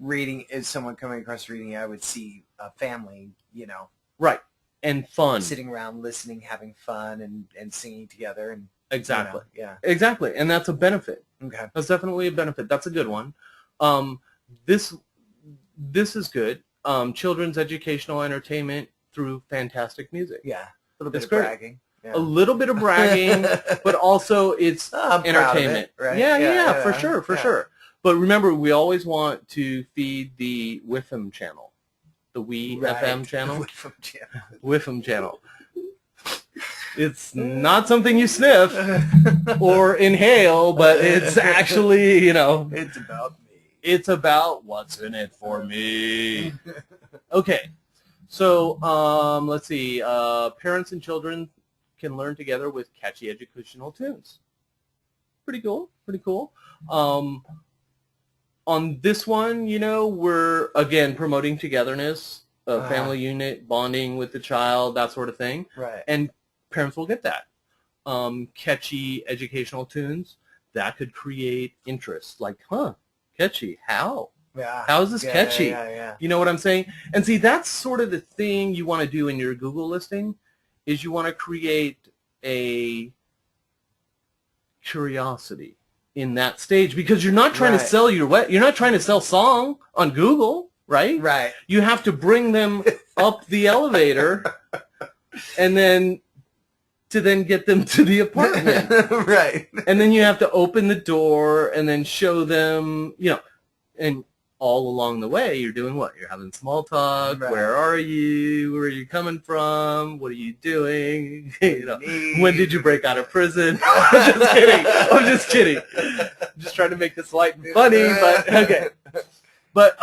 reading, is someone coming across reading, I would see a family, Right. And fun. sitting around, listening, having fun, and singing together. And Exactly. Yeah. Exactly. And that's a benefit. Okay. That's definitely a benefit. That's a good one. This is good. Children's educational entertainment through fantastic music. Yeah. A little bit It's of great. bragging. Yeah. A little bit of bragging, but also it's I'm entertainment. proud of it, right? Yeah, for sure. Yeah. But remember, we always want to feed the WIFM channel, the FM channel. WIFM channel. WIFM channel. It's not something you sniff or inhale, but it's actually, It's about me. It's about what's in it for me. Okay, so let's see. Parents and children can learn together with catchy educational tunes. Pretty cool. On this one, we're, again, promoting togetherness, family unit, bonding with the child, that sort of thing. Right. And parents will get that. Catchy educational tunes, that could create interest. Like, catchy, how? Yeah. How is this catchy? Yeah. You know what I'm saying? And see, that's sort of the thing you want to do in your Google listing, is you want to create a curiosity in that stage, because you're not trying to sell you're not trying to sell song on Google, right? Right. You have to bring them up the elevator and then get them to the apartment. Right. And then you have to open the door and then show them, and all along the way, you're doing what? You're having small talk. Right. Where are you? Where are you coming from? What are you doing? When did you break out of prison? I'm just kidding. I'm just trying to make this light and funny, but okay. But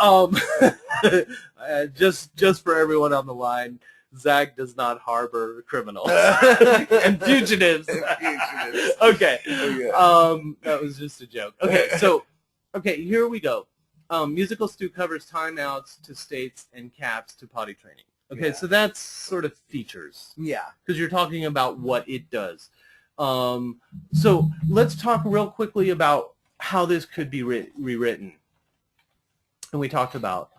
just for everyone on the line, Zach does not harbor criminals and fugitives. Okay. That was just a joke. Okay, here we go. Musical Stew covers timeouts to states and caps to potty training. Okay, so that's sort of features. Yeah. Because you're talking about what it does. So let's talk real quickly about how this could be rewritten. And we talked about,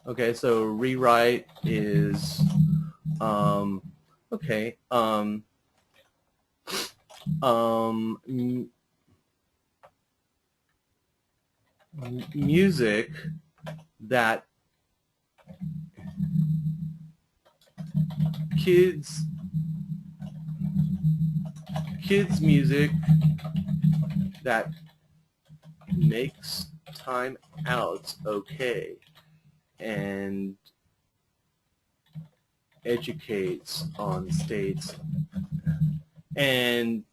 okay, so rewrite is, music that kids music that makes time out okay and educates on states and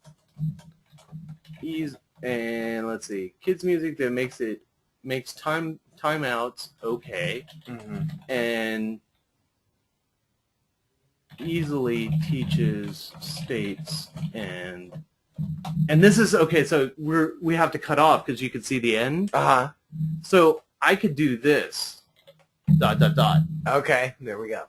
let's see, kids music that makes timeouts okay, and easily teaches states and this is okay. So we have to cut off because you can see the end. So I could do this ... Okay, there we go.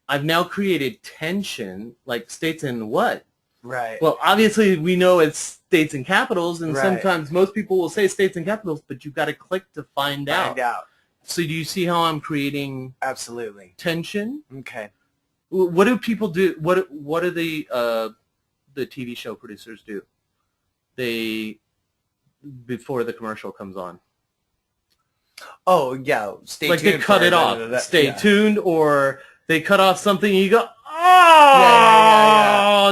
I've now created tension, like states and what? Right. Well, obviously we know it's states and capitals, and sometimes most people will say states and capitals, but you've got to click to find out. So do you see how I'm creating tension? Okay. What do people do? What do the TV show producers do? They, before the commercial comes on. Oh yeah, stay tuned. Like they cut it off. Stay tuned, or they cut off something and you go,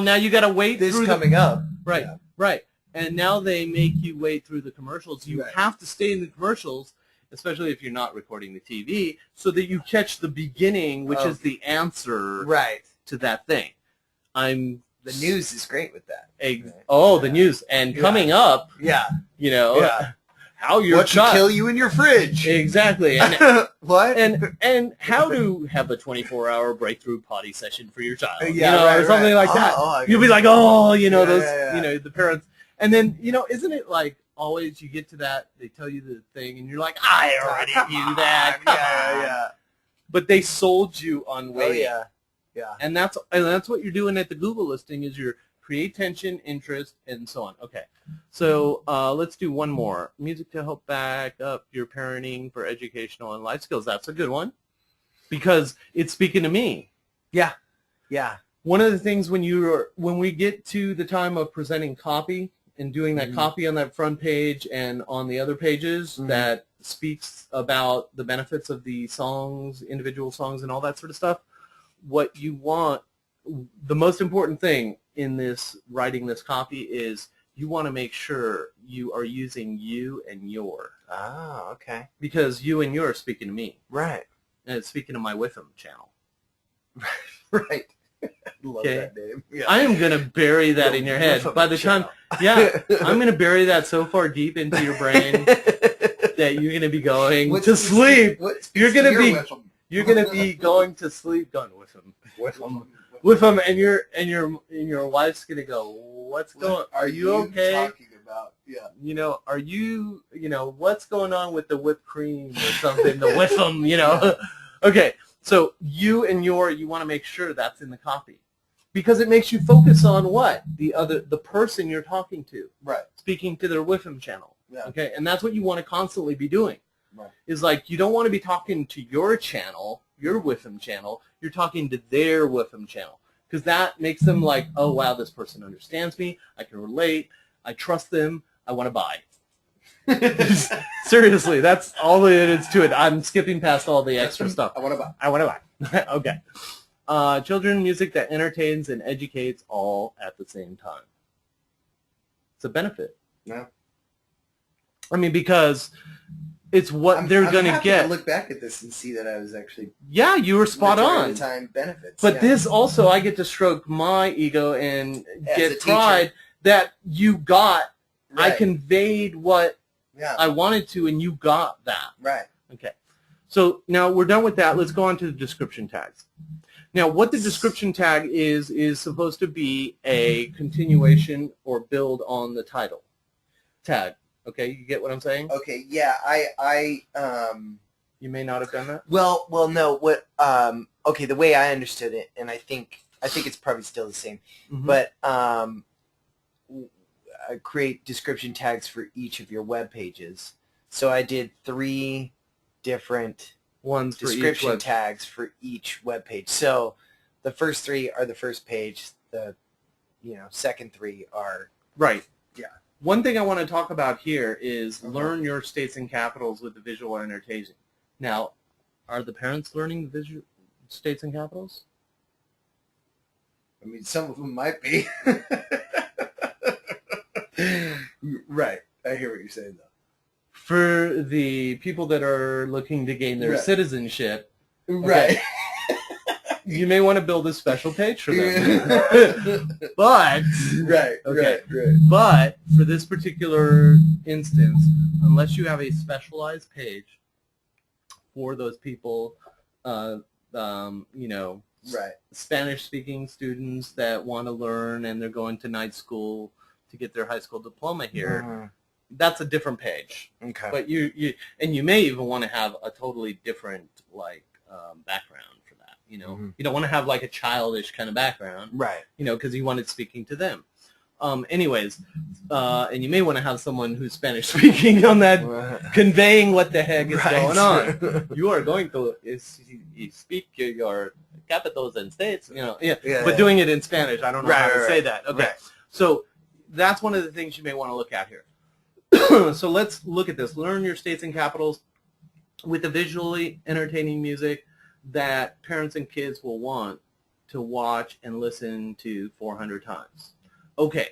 now you got to wait this through coming up. Right, right. And now they make you wait through the commercials. You have to stay in the commercials, especially if you're not recording the TV, so that you catch the beginning, which is the answer to that thing. The news is great with that. The news. And coming up, how your what child... to kill you in your fridge. Exactly. And, what? And how to have a 24-hour breakthrough potty session for your child. Or something like that. You'll be like, the parents. And then, isn't it like always you get to that, they tell you the thing, and you're like, I already knew that. Come on. But they sold you on waiting. Yeah. And that's what you're doing at the Google listing, is you're create tension, interest, and so on. Okay, so let's do one more. Music to help back up your parenting for educational and life skills. That's a good one because it's speaking to me. Yeah. Yeah. One of the things when we get to the time of presenting copy and doing that copy on that front page and on the other pages that speaks about the benefits of the songs, individual songs, and all that sort of stuff, what you want, the most important thing in this writing this copy is you want to make sure you are using you and your. Ah, okay. Because you and your are speaking to me. Right. And it's speaking to my Witham channel. Right. Love that name. Yeah. I am going to bury that in your head. By the time, I'm going to bury that so far deep into your brain that you're going to be going to sleep. You're going to be going to sleep, going with them, and your wife's going to go, what's going? Are you okay? Talking about? Yeah. You know, are you? You know, what's going on with the whipped cream or something? The with them, you know. Yeah. Okay. So you want to make sure that's in the copy because it makes you focus on what? The person you're talking to. Right. Speaking to their Witham channel. Yeah. Okay. And that's what you want to constantly be doing. Right. Is like you don't want to be talking to your channel, your Witham channel. You're talking to their Witham channel because that makes them like, oh, wow, this person understands me. I can relate. I trust them. I want to buy. Seriously, that's all it is to it. I'm skipping past all the extra stuff. I want to buy. Okay. Children music that entertains and educates all at the same time. It's a benefit. Yeah. I mean, because it's what they're going to get. I look back at this and see that I was actually. Yeah, you were spot on. Time benefits. But this also, I get to stroke my ego and get pride that you got. Right. I conveyed what I wanted to, and you got that. Right. Okay. So now we're done with that. Let's go on to the description tags. Now, what the description tag is supposed to be a continuation or build on the title tag. Okay, you get what I'm saying? Okay. Yeah. I You may not have done that. Well, no. What? Okay. The way I understood it, and I think it's probably still the same, but create description tags for each of your web pages. So I did 3 different ones description tags for each web page. So the first 3 are the first page. The second 3 are right. Yeah. One thing I want to talk about here is learn your states and capitals with the visual entertainment. Now, are the parents learning the visual states and capitals? I mean, some of them might be. Right. I hear what you're saying, though. For the people that are looking to gain their citizenship, right? You may want to build a special page for them. But right. But for this particular instance, unless you have a specialized page for those people, Spanish-speaking students that want to learn and they're going to night school to get their high school diploma here, that's a different page. Okay. But you may even want to have a totally different background for that. You don't want to have like a childish kind of background, right? Because you wanted speaking to them. Anyways, and you may want to have someone who's Spanish speaking on that, conveying what the heck is going on. You are going to speak your capitals and states, but doing it in Spanish. I don't know how to say that. Okay, so that's one of the things you may want to look at here. So let's look at this. Learn your states and capitals with the visually entertaining music that parents and kids will want to watch and listen to 400 times. Okay,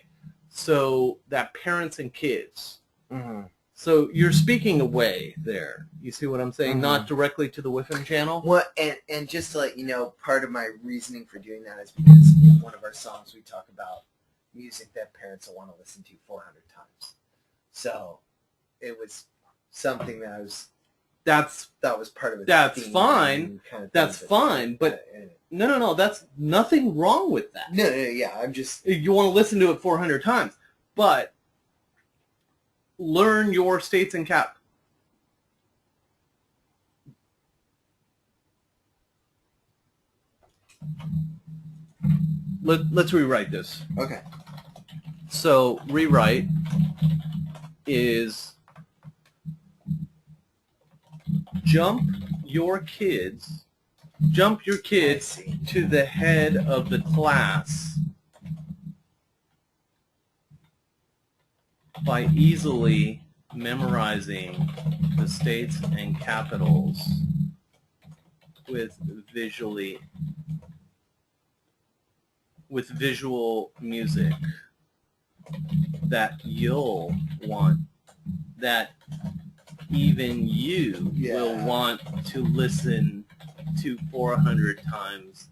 so that parents and kids. So you're speaking away there. You see what I'm saying? Not directly to the Witham channel. Well, and just to let you know, part of my reasoning for doing that is because in one of our songs we talk about music that parents will want to listen to 400 times. So it was something that that was part of it. That's fine. That's fine. But no. That's nothing wrong with that. No. Yeah, I'm just. You want to listen to it 400 times, but learn your states and cap. Let's rewrite this. Okay. So rewrite is jump your kids I see. to the head of the class by easily memorizing the states and capitals with visual music that you'll want, that even you will want to listen to 400 times,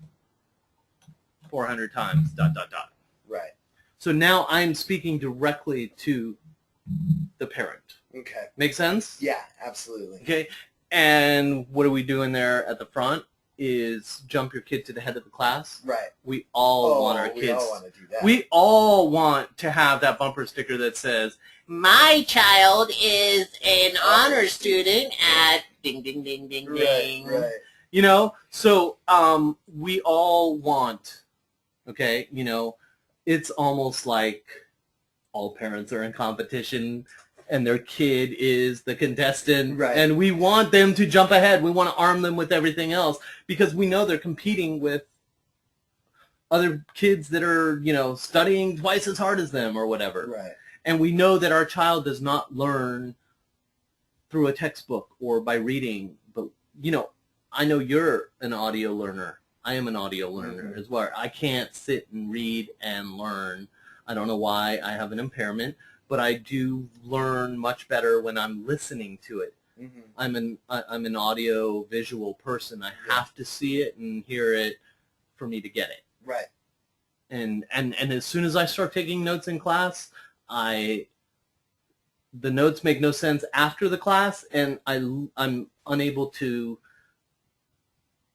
dot, dot, dot. Right. So now I'm speaking directly to the parent. Okay. Make sense? Yeah, absolutely. Okay. And what are we doing there at the front is jump your kid to the head of the class. Right. We all want our kids. We all want to do that. We all want to have that bumper sticker that says, "My child is an honor student at ding, ding, ding, ding, ding." Right. You know, so we all want, okay, you know, it's almost like all parents are in competition and their kid is the contestant. Right. And we want them to jump ahead. We want to arm them with everything else because we know they're competing with other kids that are, you know, studying twice as hard as them or whatever. Right. And we know that our child does not learn through a textbook or by reading. But, you know, I know you're an audio learner. I am an audio learner as well. I can't sit and read and learn. I don't know why. I have an impairment, but I do learn much better when I'm listening to it. I'm an audio visual person. I have to see it and hear it for me to get it. Right. And as soon as I start taking notes in class, the notes make no sense after the class, and I'm unable to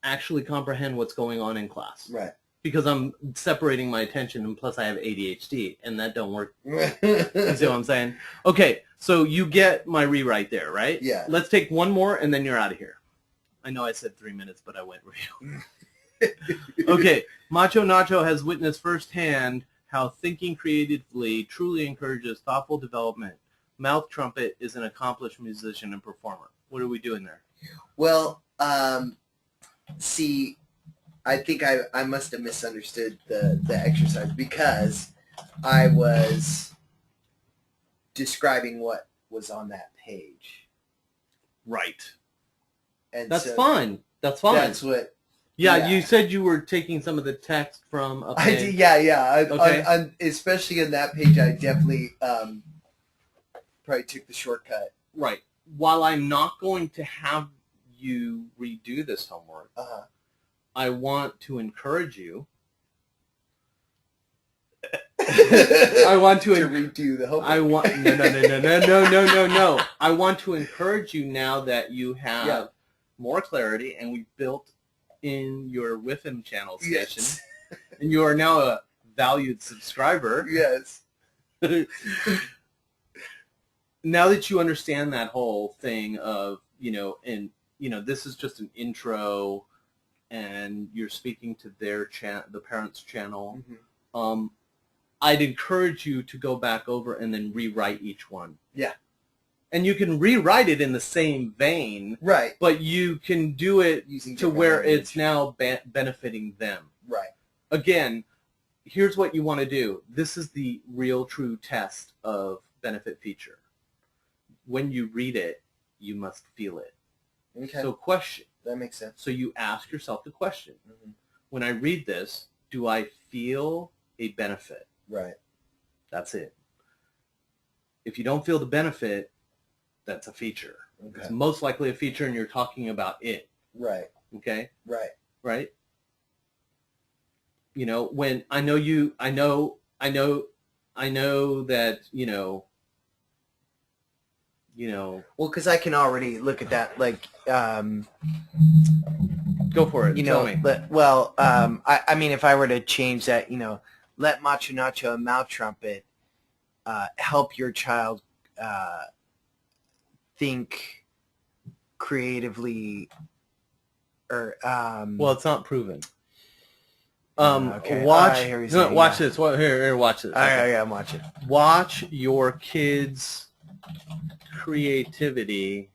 actually comprehend what's going on in class. Right. Because I'm separating my attention, and plus I have ADHD, and that don't work. You see what I'm saying? Okay, so you get my rewrite there, right? Yeah. Let's take one more, and then you're out of here. I know I said 3 minutes, but I went real. Okay, Macho Nacho has witnessed firsthand how thinking creatively truly encourages thoughtful development. Mouth Trumpet is an accomplished musician and performer. What are we doing there? Well, see, I think I must have misunderstood the exercise because I was describing what was on that page. Right. And that's so fine. That's fine. That's what. Yeah, you said you were taking some of the text from a page. I did, yeah. Okay. Especially on that page, I definitely probably took the shortcut. Right. While I'm not going to have you redo this homework, I want to encourage you. I want to redo the homework. No. I want to encourage you now that you have more clarity, and we built in your WIFM channel station, and you are now a valued subscriber. Yes. Now that you understand that whole thing of, this is just an intro, and you're speaking to their the parents' channel. I'd encourage you to go back over and then rewrite each one. Yeah. And you can rewrite it in the same vein. Right. But you can do it to where it's now benefiting them. Right. Again, here's what you want to do. This is the real true test of benefit feature. When you read it, you must feel it. Okay. So question. That makes sense. So you ask yourself the question. When I read this, do I feel a benefit? Right. That's it. If you don't feel the benefit, that's a feature. Okay. It's most likely a feature, and you're talking about it. Right. Okay? Right. Right? When I know that, well, because I can already look at that, like, go for it. Tell me. I mean, if I were to change that, let Macho Nacho and Mouth Trumpet help your child think creatively, or well, it's not proven. Okay. Watch. I hear what you're No, saying, watch yeah. this. Here, watch this. Okay. Yeah, I'm watching. Watch your kids' creativity